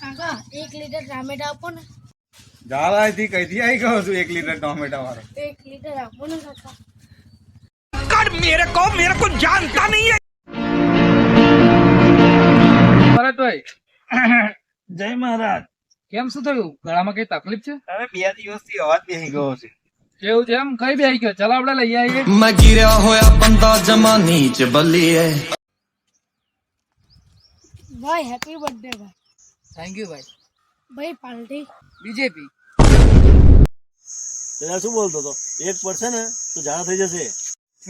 કાકા 1 લીટર ટામેટા આપો ને. જાળાથી કઈથી આવી ગયો છું 1 લીટર ટોમેટા વાળો? 1 લીટર આપો ને કાકા. मेरे को जानता नहीं है। ભરતભાઈ જય મહારાજ. કેમ શું થયું? ગળામાં કઈ તકલીફ છે? અરે 2 દિવસથી અવાજ બેસી ગયો છે. કેવું છે? એમ કઈ બેસી ગયો? ચાલો આપણે લઈ આવીએ. मैं गिरा होया बंदा जमा नीच बल्ली है। ભાઈ હેપી બર્થડે ભાઈ. થેન્ક યુ ભાઈ. ભાઈ પાર્ટી. બીજેપી પેલા શું બોલતો હતો? એક પડશે ને તો ઝાડા થઈ જશે.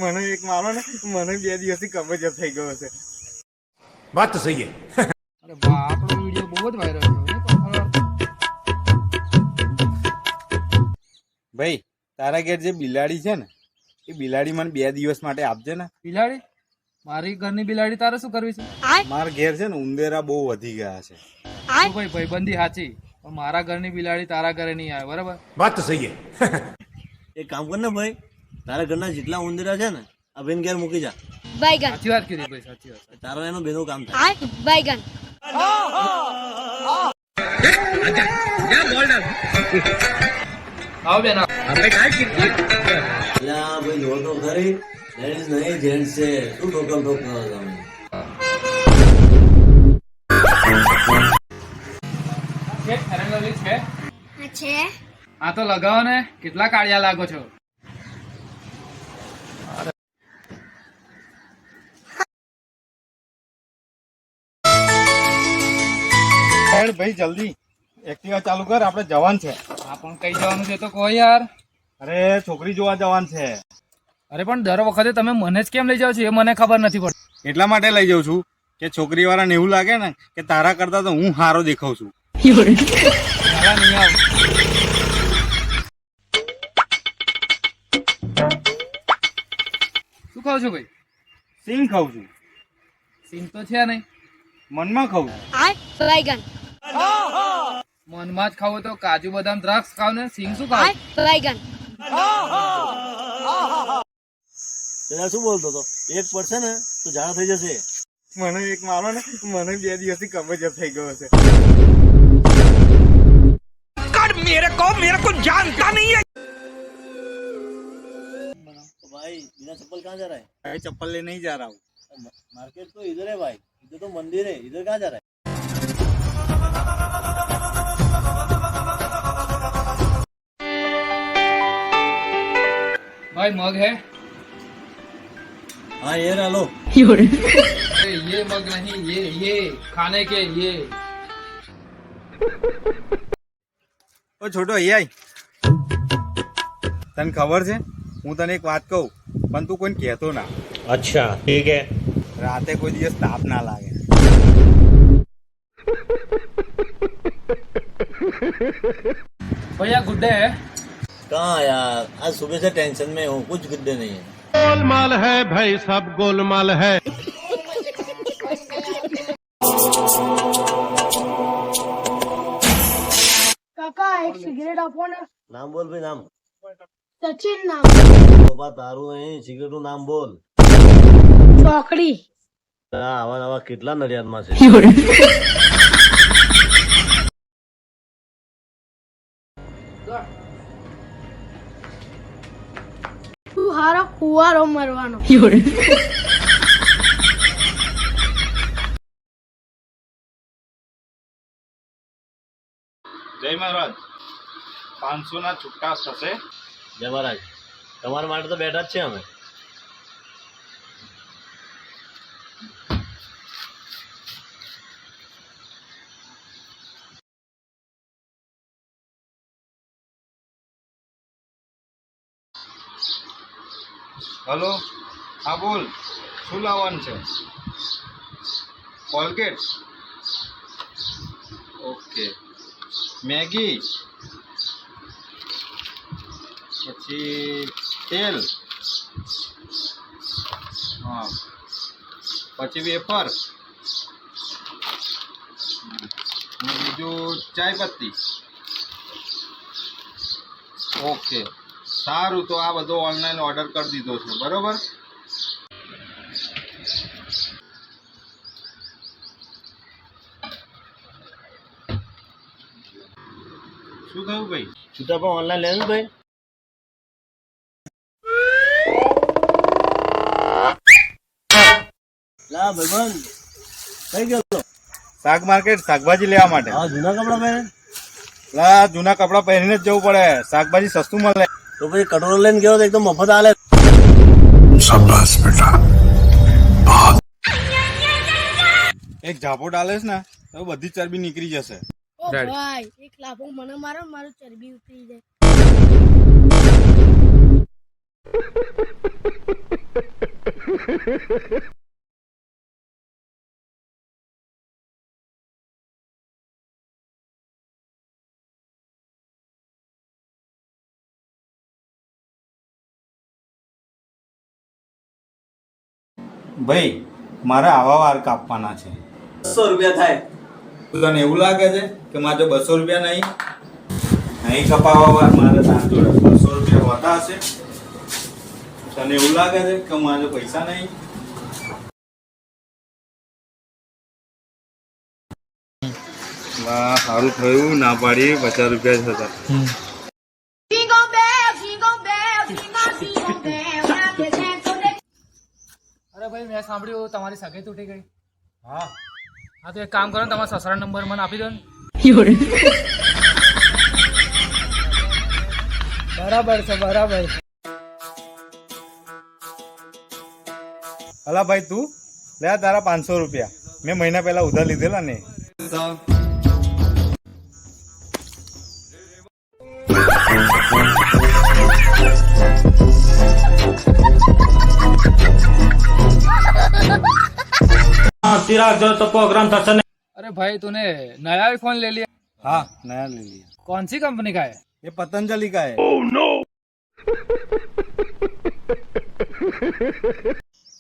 મને એક મારો ને, મને 2 દિવસથી કબજિયાત થઈ ગયો છે. बात तो सही है। અરે વાહ, આપણો વિડીયો બહુ જ વાયરલ થયો ને. ભાઈ તારા ઘેર જે બિલાડી છે ને, એ બિલાડી મને 2 દિવસ માટે આપજે ને. બિલાડી? મારી ઘરની બિલાડી તારે શું કરવી છે? મારા ઘેર છે ને ઉંદેરા બહુ વધી ગયા છે. તો ભાઈ ભાઈબંધી સાચી, પણ મારા ઘરની બિલાડી તારા ઘરે નહીં આવે, બરાબર? बात तो सही है। એક કામ કર ને ભાઈ, તારા ઘરના જેટલા ઉંદરા છે ને આ બેન ઘેર મૂકી જા. બાયગન. સાચી વાત કીધી ભાઈ, સાચી વાત. તારો એનો બેનું કામ થાય. બાયગન. આવો બેન, આવો. એટલે આ ભાઈ જોડ તો ખરી, લેડીઝ નહીં જેન્ટ્સ છે. શું ઠોકર ઠોક કરો તમે? છે ફેર એન્ડ લવલી છે? આ છે. આ તો લગાવો ને, કેટલા કાળિયા લાગો છો. ભાઈ જલ્દી એક્ટિવા ચાલુ કર, આપણે જવાન છે. આ પણ કઈ જવાનું છે તો કહો યાર. અરે છોકરી જોવા જવાન છે. અરે પણ દર વખતે તમે મને જ કેમ લઈ જાઓ છો એ મને ખબર નથી પડતી. એટલા માટે લઈ જાઉં છું કે છોકરી વાળાને એવું લાગે ને કે તારા કરતા તો હું હારો દેખાઉં છું. મારા નહીં આવ. શું ખાવ છો ભાઈ? સિંગ ખાઉં છું, સિંગ તો છે નહીં. મનમાં ખાઉં છું. બાયગન. મનમાં જ ખાવો તો કાજુ બદામ દ્રાક્ષ ખાવ ને, સિંગ શું ખાવ? બાયગન. પેલા શું બોલતો હતો? એક પડશે ને તો ઝાડા થઈ જશે. મને એક મારો ને, મને 2 દિવસથી કબજિયાત થઈ ગયો છે. मेरे को जानता नहीं है। तो भाई बिना चप्पल कहाँ जा रहा है? भाई चप्पल ले नहीं जा रहा हूँ. मार्केट तो इधर है भाई, इधर तो मंदिर है, इधर कहाँ जा रहा है? भाई मग है? हाँ ये रहा लो. अरे ये मग नहीं, ये खाने के ये. ઓ છોટો અહીંયા તને ખબર છે, હું તને એક વાત કહું પણ તું કોઈને કહેતો ના. अच्छा ठीक है। રાતે કોઈ દિવસ તાપ ના લાગે. भैया गुड्डे है? कहाँ यार, आज सुबह से टेंशन में हूँ, कुछ गुड्डे नहीं है. गोलमाल है भाई, सब गोलमाल है। કાકા 1 સિગરેટ આપો ને. नाम बोल भाई, नाम. સચિન નામ. बाबा तारू नहीं, सिगरेट નું નામ બોલ. ચોકડી. આવા નવા કેટલા નડિયાદમાં છે. તું હારો કુવારો મરવાનો. જય મહારાજ. 500 ના છૂટા થશે. જય મહારાજ, તમારા માટે તો બેઠા જ છે અમે. હલો, હા બોલ, શું લાવવાનું છે? Colgate, okay. મેગી, પછી તેલ, હા, પછી વેફર, બીજું ચાય પત્તી. ઓકે સારું, તો આ બધો ઓનલાઈન ઓર્ડર કરી દીધો છે, બરોબર? શું થયું ભાઈ? છૂટા પણ ઓનલાઈન લે ને ભાઈ. લા ભાઈબંધ કઈ ગયો તો? શાક માર્કેટ શાકભાજી લેવા માટે. હા, જૂના કપડા પહેરે. લા જૂના કપડા પહેરીને જ જવું પડે, શાકભાજી સસ્તું મળે. તો પછી કટોરો લઈને ગયો તો એકદમ મફત આલે. એક ઝાપો ડાલેસ ને તો બધી ચરબી નીકળી જશે. ઓ Daddy. ભાઈ એક લાફો મને મારો મારું ચરબી ઉતરી જાય. ભાઈ મારે આવા વાર કાપવાના છે. 100 રૂપિયા થાય. તને એવું લાગે છે કે મારે 200 રૂપિયા નહીં કપાવવા વાર મારે તારા જોડે 200 રૂપિયા હોતા હશે? તને એવું લાગે છે કે મારે પૈસા નહીં? વાહ સારું થયું ના પાડી 50 રૂપિયા જ હતા. અરે ભાઈ મેં સાંભળ્યું તમારી સગાઈ તૂટી ગઈ. હા હા તો એક કામ કરો ને, તમારા સસરા નંબર મને આપી દો ને. બરાબર છે, બરાબર. અલા ભાઈ તું લે આ તારા 500 રૂપિયા મેં મહિના પહેલા ઉધાર લીધેલા ને. अरे भाई तूने नया आईफोन ले लिया? हाँ नया ले लिया. कौन सी कंपनी का है? ये पतंजलि का है.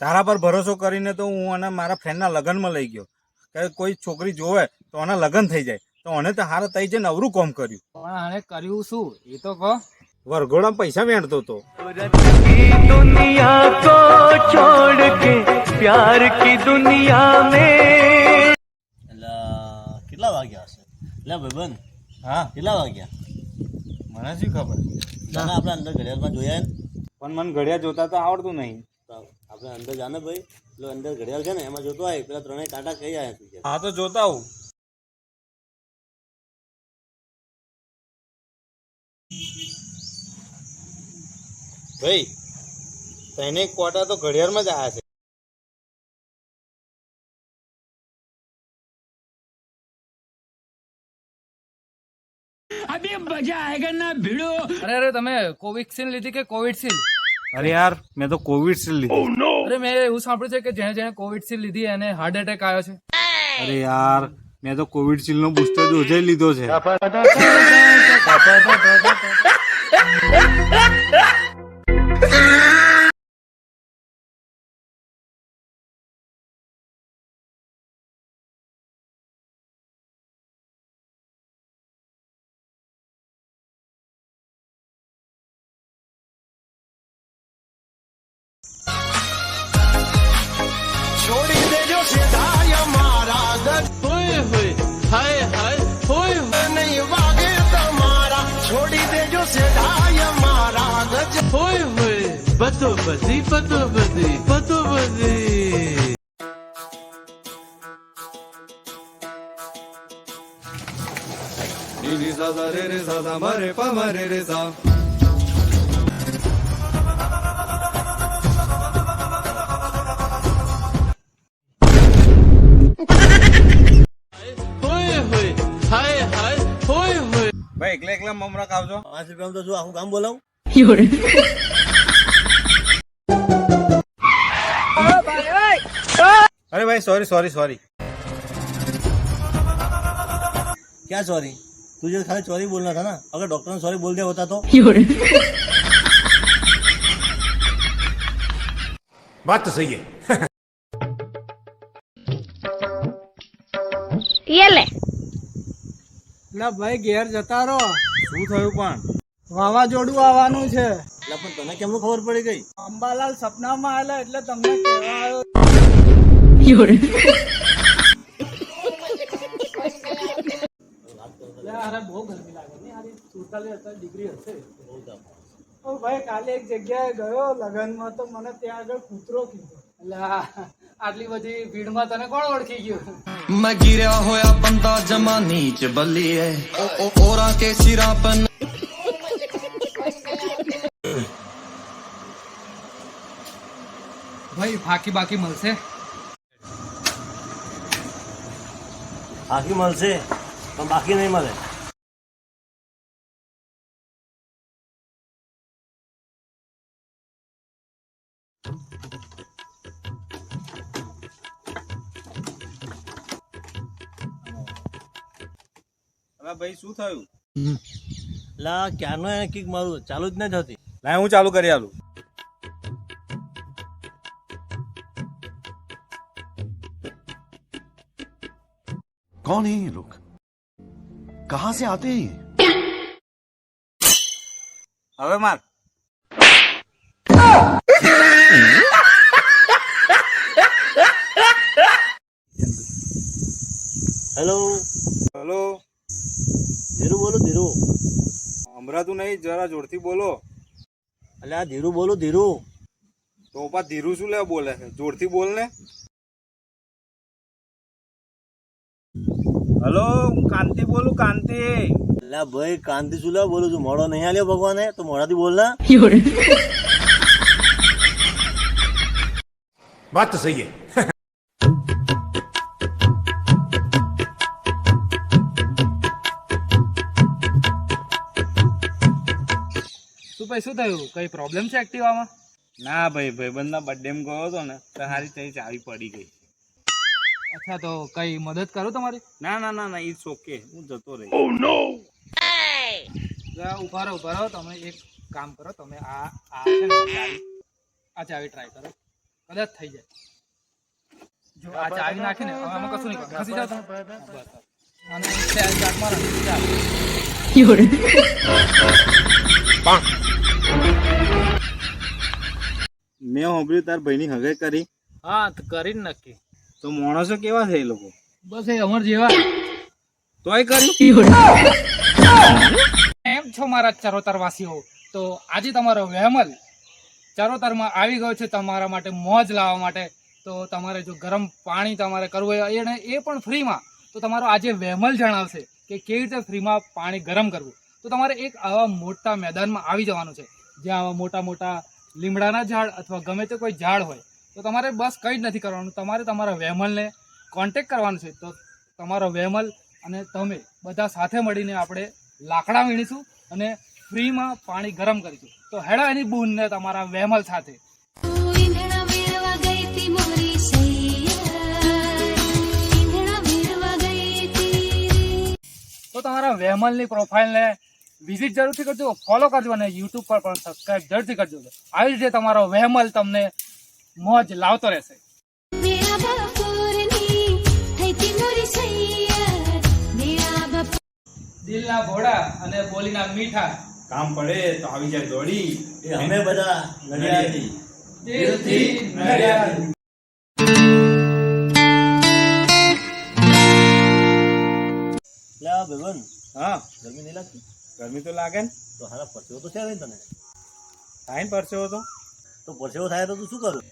તારા પર ભરોસો કરીને તો હું અને મારા ફ્રેન્ડના લગ્નમાં લઈ ગયો કે કોઈ છોકરી જોવે તો આના લગ્ન થઈ જાય, તો આને તો હારા થઈ જાય નવરું કામ કર્યું. પણ આને કર્યું શું એ તો કહો. વરઘોડામાં પૈસા વેણતો તો. दुनिया को छोड़ के प्यार की दुनिया में. એટલે કેટલા વાગ્યા હશે? લે ભાઈબંધ હા કેટલા વાગ્યા? મને શું ખબર, ના આપણે અંદર ઘડિયાળમાં જોયા ને. પણ મને ઘડિયાળ જોતા તો આવડતું નહીં. તો આપણે અંદર જાને ભાઈ, પેલો અંદર ઘડિયાળ છે ને એમાં જોતો આય, પેલા ત્રણેય કાંટા કઈ આયા તું કે. હા તો જોતા આવું. ભાઈ તને કોટા તો ઘડિયાળમાં જ આવ્યા છે. અરે અરે તમે કોવિક્સિન લીધી કે કોવિડશીલ્ડ? અરે યાર મેં તો કોવિડશીલ્ડ લીધી. અરે મેં એવું સાંભળ્યું છે કે જેને જેને કોવિડશીલ્ડ લીધી એને હાર્ટ એટેક આવ્યો છે. અરે યાર મેં તો કોવિડશીલ્ડ નો બુસ્ટર ડોઝ જ લીધો છે. छोड़ी दे जो सिधाया मारा गज होए होए हाय हाय होए नहीं वागे तुम्हारा. छोड़ी दे जो सिधाया मारा गज होए होए बतो बदी बतो बदी बतो बदी. ભાઈ એકલા એકલા મમરા ખાવજો. 5 રૂપિયામાં તો શું આખું ગામ બોલાવું? અરે ભાઈ સોરી સોરી સોરી. क्या सॉरी? तुझे खाली सॉरी बोलना था ना. अगर डॉक्टर ने सॉरी बोल दिया होता तो. बात तो सही है. ये ले ના ભાઈ ઘેર જતા રહો, શું થયું પણ? વાવાઝોડું આવવાનું છે. એટલે પણ તને કેમ ખબર પડી ગઈ? અંબાલાલ સપનામાં આવેલા એટલે તમને કહેવા આવ્યો. અરે બહુ ગરમી લાગે ને યાર. 47 ડિગ્રી હશે. ઓ ભાઈ કાલે એક જગ્યાએ ગયો લગનમાં તો મને ત્યાં આગળ કૂતરો કીધો. એટલે આટલી બધી ભીડમાં તને કોણ ઓળખી ગયું? मैं गिरा होया बंदा जमा नीच बलिए ओरा के सिरा पर ભાઈ ફાકી બાકી મળશે? બાકી મળશે પણ બાકી નહીં મળે. અલા ભાઈ શું થયું? લા ક્યારનો એને કિક મારું ચાલુ જ નહીં થતી. લાય હું ચાલુ કરી આલું. कौन है ये लोग कहां से आते हैं હવે માર. હેલો હલો, ધીરુ બોલું ધીરુ. હમણાં નહીં, જરા જોરથી બોલો. એટલે આ ધીરુ બોલું ધીરુ. તો પા ધીરું શું લેવા બોલે છે? જોરથી બોલ ને. હલો, હું કાંતિ બોલું, કાંતિ. એટલે ભાઈ કાંતિ શું લેવા બોલું છું? મોડો નહીં આલ્યો ભગવાને તો મોડાથી બોલ ના. बात तो सही है શું ભાઈ શું થયું? કઈ પ્રોબ્લેમ છે એક્ટિવામાં? ના ભાઈ, ભાઈબંધના બર્થડેમાં ગયો હતો ને તો હારી તઈ ચાવી પડી ગઈ. અચ્છા, તો કઈ મદદ કરું તમારી? ના ના ના ના, ઇટ્સ ઓકે, હું જતો રહી. ઉભા રહો. તમે એક કામ કરો, તમે આ છે ને ચાવી ટ્રાય કરો, કદાચ થઈ જાય. જો આ ચાવી નાખીને હવે આમાં કશું નહીં કરો. ખસી જાઓ તમે. બસ. અને ચાલ જાત મારો. ચાલ. મેં સાંભળ્યું તાર ભાઈની હગાઈ કરી. હા, તો કરીને નક્કી. તો માણસો કેવા છે એ લોકો? બસ એ અમર જેવા. તોય કરી. એમ છો મારા ચરોતરવાસીઓ? તો આજે તમારો વહેમલ ચરોતરમાં આવી ગયો છે તમારા માટે મોજ લાવવા માટે. તો તમારે જો ગરમ પાણી તમારે કરવું હોય અને એ પણ ફ્રીમાં, તો તમારો આજે વહેમલ જણાવશે કે કેવી રીતે ફ્રીમાં પાણી ગરમ કરવું. તો તમારે એક આવા મોટા મેદાનમાં આવી જવાનું છે જ્યાં આવા મોટા મોટા લીમડાના ઝાડ અથવા ગમે તે કોઈ ઝાડ હોય. તો તમારે બસ કંઈ જ નથી કરવાનું, તમારે તમારા વહેમલને કોન્ટેક કરવાનું છે. તો તમારો વહેમલ અને તમે બધા સાથે મળીને આપણે લાકડા વીણીશું અને ફ્રીમાં પાણી ગરમ કરીશું. તો હેડા એની બૂનને તમારા વહેમલ સાથે. તો તમારા વહેમલની પ્રોફાઇલને વિઝિટ જરૂરથી કરજો, ફોલો કરજો અને યુટ્યુબ પર પણ સબસ્ક્રાઇબ જરૂરથી કરજો. આવી રીતે તમારો વહેમલ તમને મોજ લાવતો રહેશે. દિલના ભોળા અને બોલીના મીઠા, કામ પડે તો આવી જાય દોડી. એ અમે બધા નડિયાદથી. દિલથી નડિયાદ. એટલે આ ભાઈબંધ હા, ગરમી નહીં લાગતી? ગરમી તો લાગે ને. તો હારા પરસેવો તો છે ને તને? થાય પરસેવો તો. તો પરસેવો થાય તો તું શું કરું?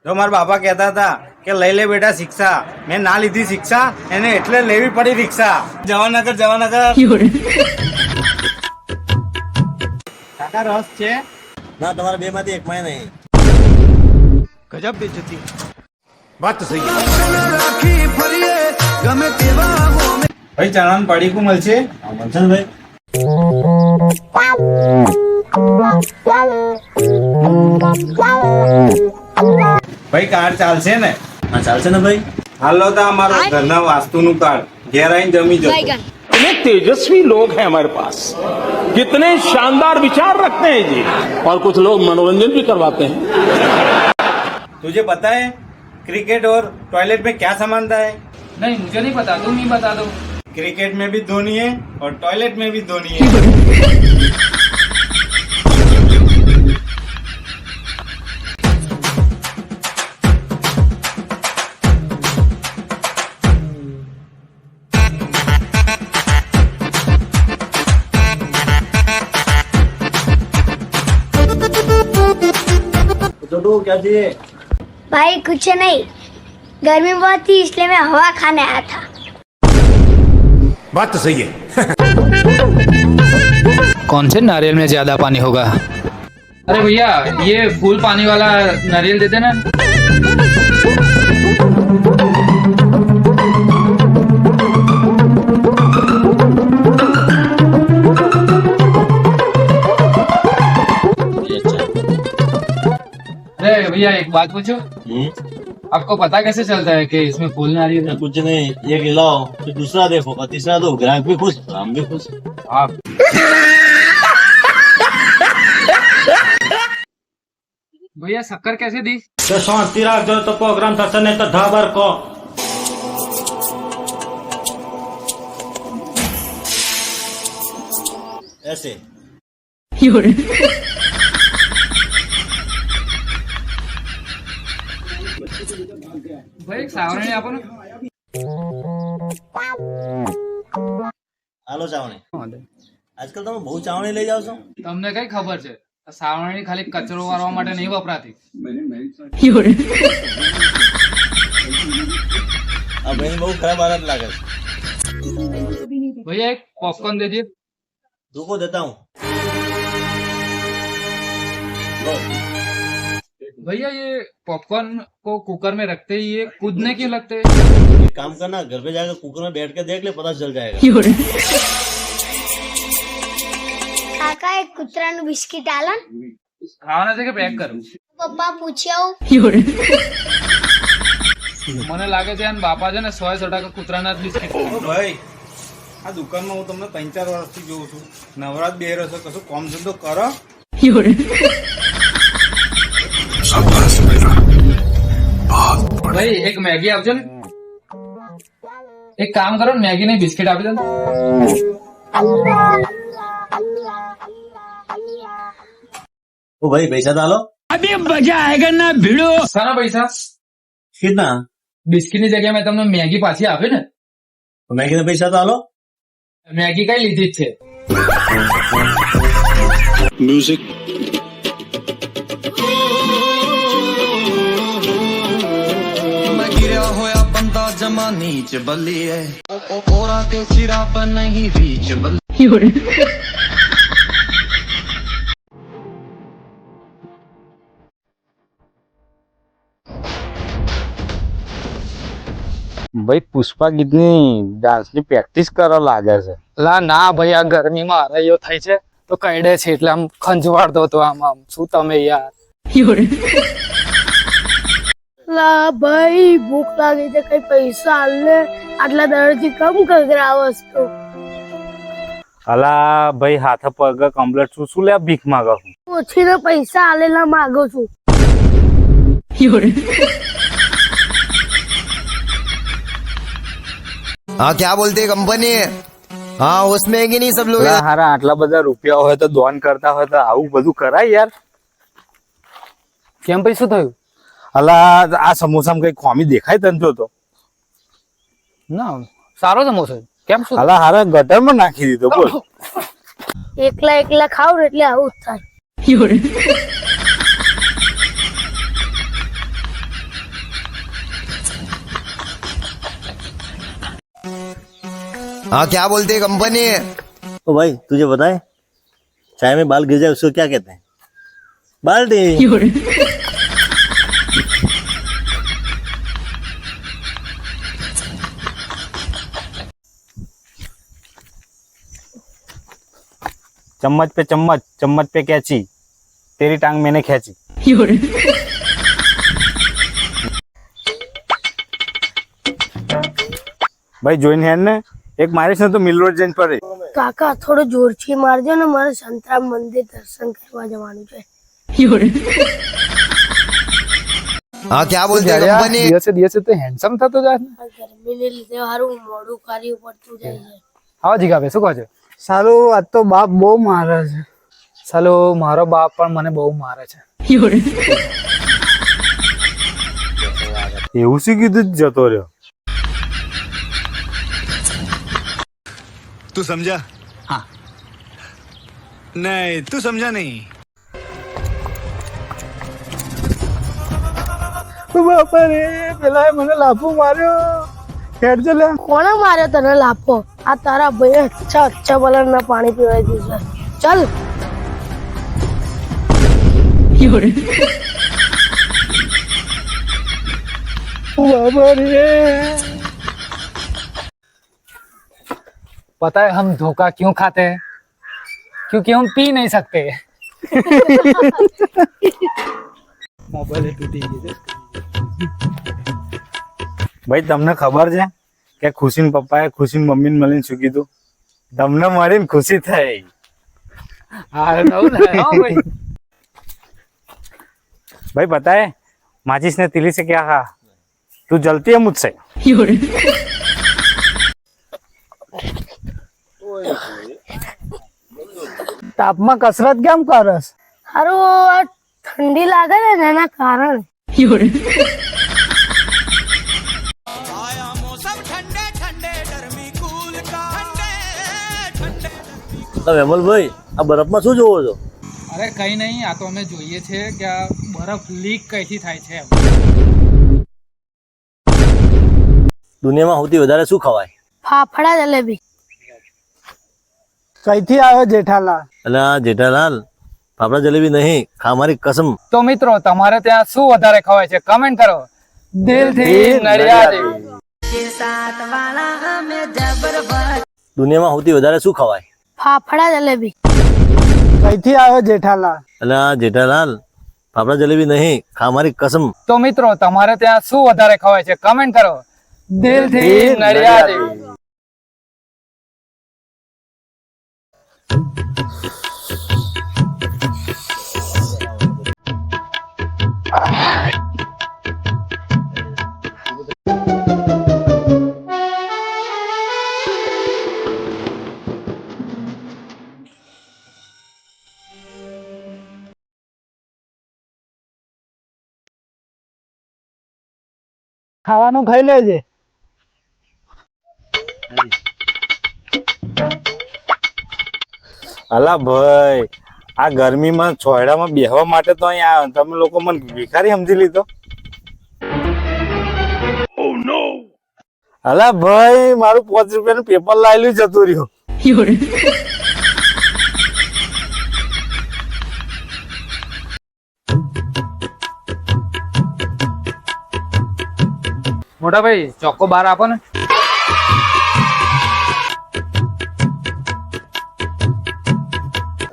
જો મારા બાપા કહેતા હતા કે લઈ લે બેટા શિક્ષા, મેં ના લીધી શિક્ષા, એને એટલે લેવી પડી રિક્ષા. જવાનગર કાકા રસ છે? ના, તમારા બે માંથી એક માં નહીં. गजब बेइज्जती बात तो सही है ભાઈ ચણાનું પડીકું મળશે? હા, મળશે ને ભાઈ. ભાઈ કાર્ડ ચાલશે ને? હા, ચાલશે ને ભાઈ. હાલો તો અમારો ઘરના વાસ્તુનું કાર્ડ ઘેર આવીને જમી જતો. इतने तेजस्वी लोग हैं हमारे पास, कितने शानदार विचार रखते हैं जी, और कुछ लोग मनोरंजन भी करवाते हैं. तुझे पता है क्रिकेट और टॉयलेट में क्या समानता है? नहीं, मुझे नहीं पता, तुम ही बता दो. क्रिकेट में भी धोनी है और टॉयलेट में भी धोनी है. छोटू क्या चाहिए? भाई कुछ नहीं, गर्मी बहुत थी इसलिए मैं हवा खाने आया था। बात तो सही है। कौन से नारियल में ज्यादा पानी होगा? अरे भैया ये फुल पानी वाला नारियल दे देना। अरे भैया एक बात पूछो, आपको पता कैसे चलता है कि इसमें फूल नारियल है? कुछ नहीं, ये खिलाओ फिर दूसरा देखो और तीसरा दो, ग्राहक भी खुश हम भी खुश। आप भैया शक्कर कैसे दी? तो शांति रख दो तो प्रोग्राम था नहीं तो ढाबर को। ऐसे ભાઈ એક સાવરણી આપો ને। હાલો ચાવણી, આજકાલ તમે બહુ ચાવણી લઈ જાવ છો। તમને કઈ ખબર છે આ સાવરણી ખાલી કચરો વાળવા માટે નહીં વપરાતી। આ ભાઈ બહુ ખરાબ હાલત લાગે છે। भैया एक पॉपकॉर्न दे दिए। रुको देता हूँ। लो। भैया ये पॉपकॉर्न को कुकर में रखते ही ये कूदने क्यों लगते हैं? एक काम करना, घर पे जाकर कुकर में बैठ के देख ले, पता चल जाएगा। કાકા એક કૂતરાનું બિસ્કિટ આલો ને। ખાવાના છે કે પેક કરું? પપ્પા પૂછી આવું। મને લાગે છે આના બાપા છે ને 100% કૂતરાના જ બિસ્કિટ ઓ ભાઈ આ દુકાનમાં હું તમને 3-4 વર્ષથી જોઉં છું, નવરાત બેરો છો, કશું કામ ધંધો કરો। ભાઈ એક મેગી આપજો ને। એક કામ કરો ને મેગી ને બિસ્કિટ આપી દો। ओ भाई पैसा डालो। શાના પૈસા? कितना? બિસ્કિટ ની જગ્યાએ મેં તમને મેગી પાછી આપી ને। तो मैं कितने पैसा डालो? મેગી કઈ લીધી જ છે। मैं गिरा होया बंदा जमा नीच बल्लिए ओरा के सिरा पर नहीं रीच बल्ली। ભાઈ પુષ્પા ગીતની ડાન્સની પ્રેક્ટિસ કરવા લાગે છે। લા ના ભાઈ આ ગરમીમાં હરાઈઓ થાય છે તો કઈડે છે એટલે આમ ખંજવાળ દો તો આમ આમ શું તમે યાર। લા ભાઈ ભૂખ લાગી છે, કઈ પૈસા આલ ને, આટલા દરથી કમ કગરાવસ તો। અલા ભાઈ હાથ પગ કમ્પ્લેટ શું શું લે ભીખ માંગો છું। ઓછી ને પૈસા આલેલા માંગો છું। हाँ क्या बोलते कंपनी? हाँ उसमें कि नहीं सब लोग? અલા હારા આટલા બધા રૂપિયા હોય તો દોન કરતા હોય તો આવું બધું કરાય યાર। કેમ ભાઈ શું થયું? અલા આ સમોસામાં કઈ ખોમી દેખાય તને તો? ના સારો સમોસો છે, કેમ શું? અલા હારા ગટરમાં નાખી દીધો બોલ। એકલા એકલા ખાવ ને એટલે આવું જ થાય। हाँ क्या बोलते कंपनी? ओ भाई तुझे पता है चाय में बाल गिर जाए उसको क्या कहते हैं? बाल्टी। चम्मच पे चम्मच, चम्मच पे कैची, तेरी टांग मैंने खींची। भाई જોઈને હેડ ને, એક મારીશ ને તો મિલરોડ જઈને પડે। કાકા થોડો જોરથી મારજો ને, મારે સંતરામ મંદિર દર્શન કરવા જવાનું છે। हाँ क्या बोलते कंपनी? દિવસે દિવસે તો હેન્ડસમ થતો જાય ને। આ ગરમીને લીધે હારું મોડું કાર્ય પડતું જાય છે। આવો જીગાભાઈ શું કહો છો? સારું આજ તો બાપ બહુ મારે છે। ચાલો મારો બાપ પણ મને બહુ મારે છે। એવું શું કીધું જતો રહ્યો? तू समझा? हाँ नहीं तू समझा नहीं। બાપા રે પેલા મને લાફો માર્યો હેડ છે લે કોણે માર્યો તને લાફો? આ તારા ભાઈ અચ્છા બલર ના પાણી પીવાય દીધું છે. ચલ બાપા રે पता है हम धोखा क्यों खाते हैं? क्योंकि हम पी नहीं सकते. મોબાઈલ તૂટી ગઈ છે. ભાઈ તમને ખબર છે કે ખુશીન પપ્પાએ ખુશીન મમ્મીને મળીને શું કીધું? તમને મળીને ખુશી થઈ. हाँ भाई. भाई पता है माचिस ने तिली से क्या कहा? तू जलती है मुझसे. તાપમાં કસરત કેમ કરસ? હારું આ ઠંડી લાગે ને એના કારણે. વેમલભાઈ આ બરફમાં શું જોવો છો? અરે કઈ નહીં, આ તો અમે જોઈએ છે કે આ બરફ લીક કઈથી થાય છે. દુનિયામાં સૌથી વધારે શું ખવાય? ફાફડા જલેબી. કઈથી આવ્યો જેઠાલાલ? એટલે આ જેઠાલાલ ફાફડા જલેબી નહીં, ખા મારી કસમ. તો મિત્રો તમારે ત્યાં શું વધારે ખવાય છે? કમેન્ટ કરો. દિલથી નડિયાદ. દુનિયામાં સૌથી વધારે શું ખવાય? ફાફડા જલેબી. કઈથી આવ્યો જેઠાલાલ? એટલે આ જેઠાલાલ ફાફડા જલેબી નહીં, ખા મારી કસમ. તો મિત્રો તમારે ત્યાં શું વધારે ખવાય છે? કમેન્ટ કરો. દિલથી નડિયાદ. ખાવાનું ખાઈ લેજે. અલા ભાઈ આ ગરમીમાં છોયડામાં બેહવા માટે તો અહીંયા આવ્યો. તમે લોકો મને ભિખારી સમજી લીધો? અલા ભાઈ મારું 5 રૂપિયાનું પેપર લાયેલું જતું રહ્યું. મોટા ભાઈ ચોખ્ખો બાર આપો ને.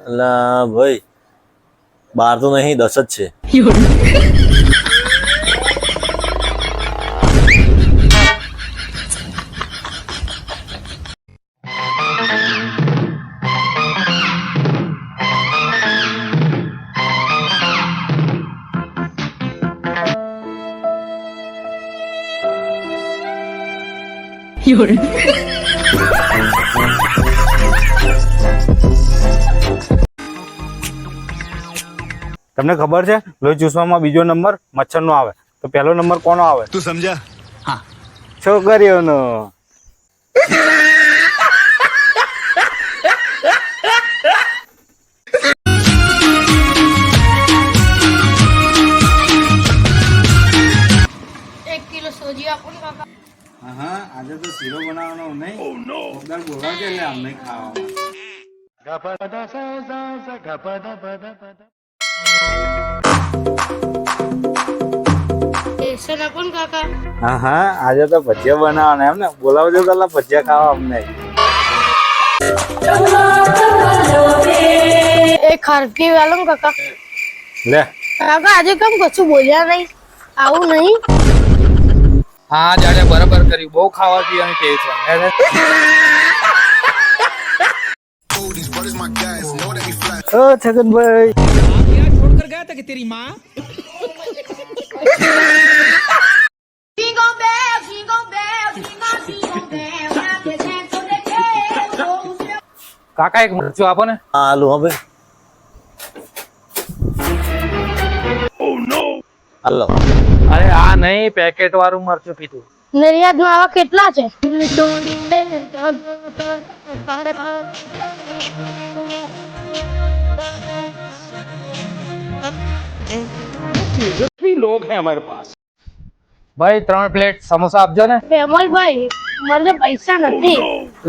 અલા ભાઈ 12 તો નહીં 10 જ છે. તમને ખબર છે લોહી ચૂસવામાં બીજો નંબર મચ્છરનો આવે તો પહેલો નંબર કોનો આવે? તું સમજા? હા, છોકરીઓનો. હા આજે તો શીરો બનાવવાનો નહીં. એકદમ બોલવા કે એટલે અમને ખાવા. હા આજે તો ભજીયા બનાવવાના એમ ને. બોલાવજો તો ભજીયા ખાવા અમને. એ ખરકી વાલો કાકા. લે કાકા આજે કેમ કશું બોલ્યા નહીં? આવું નહીં. હા જાડે બરાબર કર્યું. બહુ ખાવા પીવાની ટેવ છે. ઓ છગનભાઈ છોડ કર ગયા હતા કે તેરી માં. કાકા એક મરચું આપો ને. હા આલુ હવે હાલો. અરે આ નહીં, પેકેટ વાળું મરચું પીધું. નડિયાદમાં આવા કેટલા છે? तेजस्वी लोग हैं हमारे पास, ભાઈ 3 પ્લેટ સમોસા આપજો ને. વેમલભાઈ મને પૈસા નથી.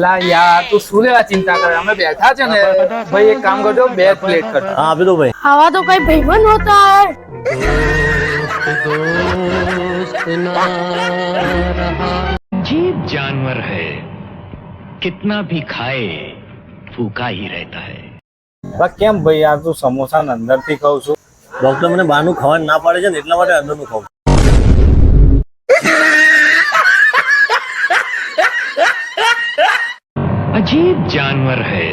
લા યાર તું શું લેવા ચિંતા કરે, અમે બેઠા છે ને. ભાઈ એક કામ કરજો, 2 પ્લેટ કરજો. હા આપી દો ભાઈ. આવા તો કઈ ભાઈબંધ હોતા હૈ. अजीब जानवर है, कितना भी खाए भूखा ही रहता है. બા કેમ ભાઈ યાર તું સમોસા અંદર થી ખાઉં છું? ડોક્ટર મને બહારનું ખાવાનું ના પાડે છે ને એટલા માટે અંદરનું ખાઉં. अजीब जानवर है,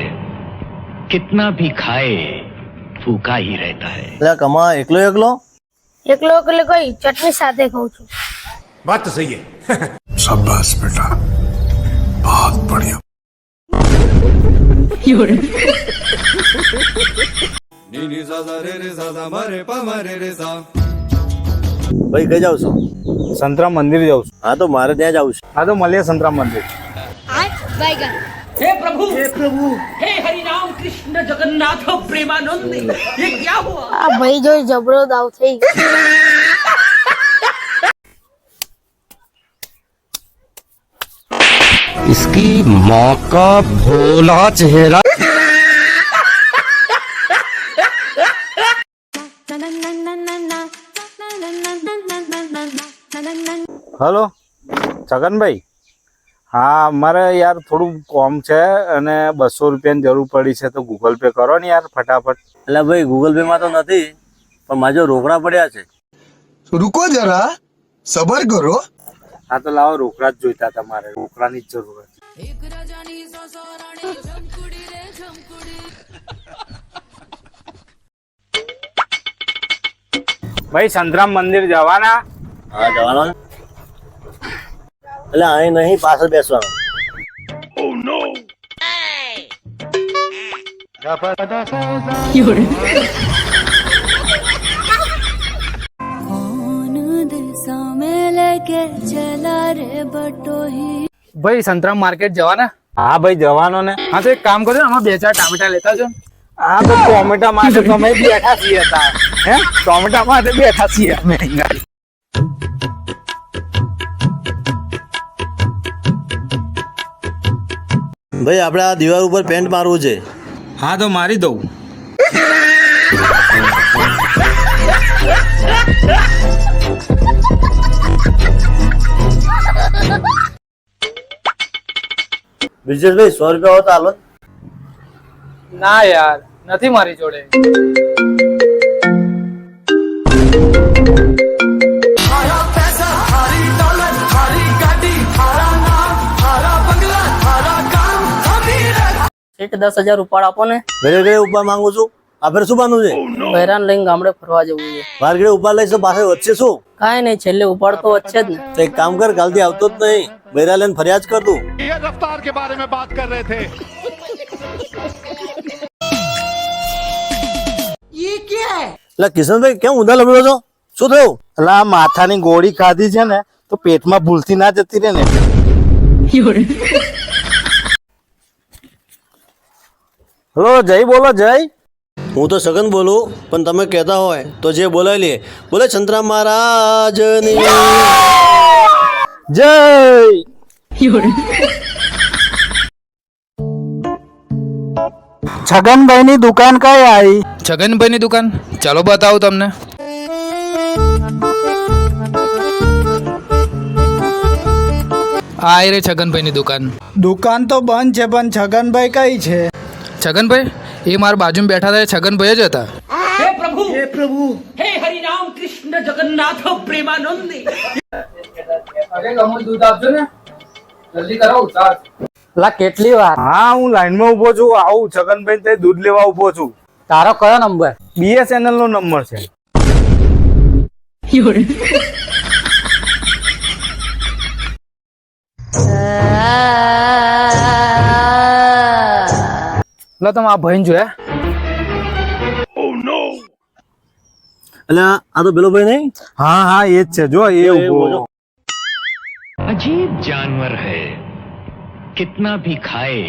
कितना भी खाए भूखा ही रहता है. એટલે કમા એકલો એકલો એકલો કઈ ચટણી સાથે ખાઉં છું. ભાઈ કઈ જાવ છો? સંતરામ મંદિર જાઉં છું. હા તો મારે ત્યાં જવું છે. હા તો મળીએ સંતરામ મંદિર. આ ભાઈ જોઈ જબરો દાવ થઈ ગયો. इसकी माँ का भोला चेहरा. હલો છગનભાઈ, હા મારે યાર થોડું કોમ છે અને 200 રૂપિયાની જરૂર પડી છે તો ગૂગલ પે કરો ને યાર ફટાફટ. એટલે ભાઈ ગૂગલ પે માં તો નથી પણ મારે જો રોકડા પડ્યા છે. रुको जरा सबर करो. હા તો લાવો રોકડા જ જોઈતા, તમારે રોકડાની જ જરૂર હતી. ભાઈ સંતરામ મંદિર જવાના? હા જવાનો ને. એટલે અહીં નહીં પાછળ બેસવાનું. ભાઈ સંતરામ માર્કેટ જવાના? હા ભાઈ જવાનો ને. હા તો એક કામ કરજો, આમાં 2-4 ટામેટા લેતા જો. હા તો ટોમેટા માટે તમે બેઠા છીએ તાર. હે ટોમેટા માટે બેઠા છીએ અમે અહીં. ભાઈ આપણે આ દિવાલ ઉપર પેન્ટ મારવું છે. હા તો મારી દઉં. બ્રિજેશભાઈ 100 રૂપિયા હોતા હાલો. ના યાર નથી મારી જોડે. સેઠ 10,000 ઉપાડ આપો ને. ઘરે ઘરે ઉપર માંગુ છું. આ ફેર શું બાંધવું છે? બૈરાન લઈને ગામડે ફરવા જવું છે. બાર ઘરે ઉપર લઈશ તો પાછળ વચ્ચે શું? કાંઈ નહીં, છેલ્લે ઉપાડ તો વચ્ચે જ ને. તો એક કામ કર, કાલથી આવતો જ નહીં. બૈરા લઈને ફરિયાદ કર તું. रफ्तार के बारे में बात कर रहे थे. એટલે કિશનભાઈ કેમ ઊંધા લબડો છો? શું થયું? એટલે આ માથાની ગોળી ખાધી છે ને તો પેટમાં ભૂલથી ના જતી રહે ને. હલો જય બોલો જય. હું તો સગન બોલું પણ તમે કહેતા હોય તો જે બોલાય લે. બોલે સંતરામ મહારાજની જય. છગનભાઈ ની દુકાન કઈ આવી? છગનભાઈની દુકાન ચાલો બતાવું તમને. આ રે છગનભાઈની દુકાન. દુકાન તો બંધ છે પણ છગનભાઈ કઈ છે? છગનભાઈ એ મારા બાજુમાં બેઠા હતા, એ છગનભાઈ જ હતા. દૂધ આપજો ને, જલ્દી કરો. લા કેટલી વાર? હા હું લાઈનમાં ઉભો છું, આવું છગનભાઈ તે દૂધ લેવા ઉભો છું. તારો કયો નંબર? BSNL નો નંબર છે. લો તમે આ ભાઈ જોયા? એટલે આ તો પેલો ભાઈ નહીં? હા હા એ જ છે, જો એ ઉભો. अजीब जानवर है, कितना भी खाए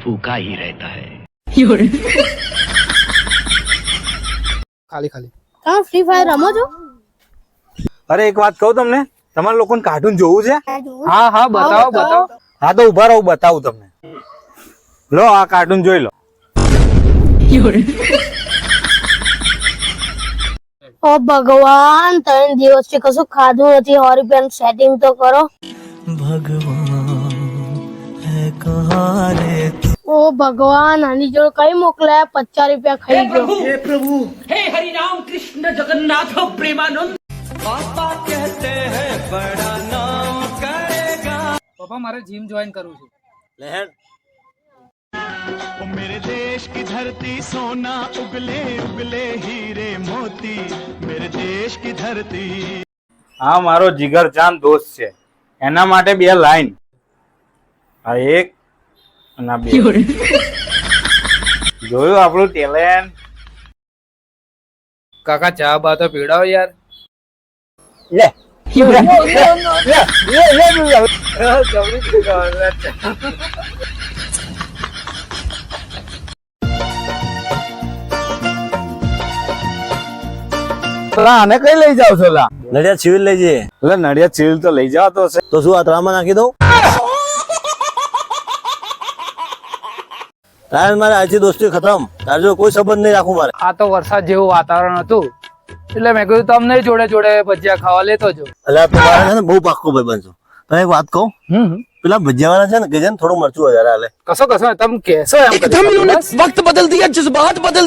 भूखा ही रहता है. ખાલી ખાલી. તમે ફ્રી ફાયર રમો છો? અરે એક વાત કહું તમને, તમારે લોકોને કાર્ટૂન જોવું છે? હા હા બતાવો બતાવો. હા તો ઉભા રહો, હું બતાવું તમને. લો આ કાર્ટૂન જોઈ લો. ઓ ભગવાન 3 દિવસથી કશું ખાધું નથી. 100 રૂપિયાનું સેટિંગ તો કરો. ઓ ભગવાન આની જોડે કઈ મોકલાયા? 50 રૂપિયા ખાઈ ગયો. પપ્પા મારે જીમ જોઈન કરવું છે. લહેર मेरे देश की धरती सोना उगले उगले हीरे मोती मेरे देश की धरती. આ મારો જીગરજાન દોસ્ત છે, એના માટે 2 લાઈન. આ 1 અને આ 2. જોયું આપણું ટેલેન્ટ. કાકા ચા બા તો પીવડાવો યાર. લે આને કઈ લઈ જાવ છો? નડિયાદ સિવિલ લઈ જઈએ. એટલે નડિયાદ સિવિલ તો લઈ જાવ તો છે. તો શું આ તળાવમાં નાખી દઉં? તારે મારે આજથી દોસ્તી ખતમ. તારે જો કોઈ સંબંધ નહીં રાખું મારે. આ તો વરસાદ જેવું વાતાવરણ હતું એટલે મેં કીધું તમને જોડે જોડે ભજીયા ખાવા લેતો જો. એટલે તમારે છે ને બહુ પાક્કો ભાઈ બનશો. તમે એક વાત કહું, પેલા ભજીયા વાળા છે ને કે છે ને થોડું મરચું વધારે હાલે. કશો કશો તમે કહેશો એમ. वक्त बदल दिया जज्बात बदल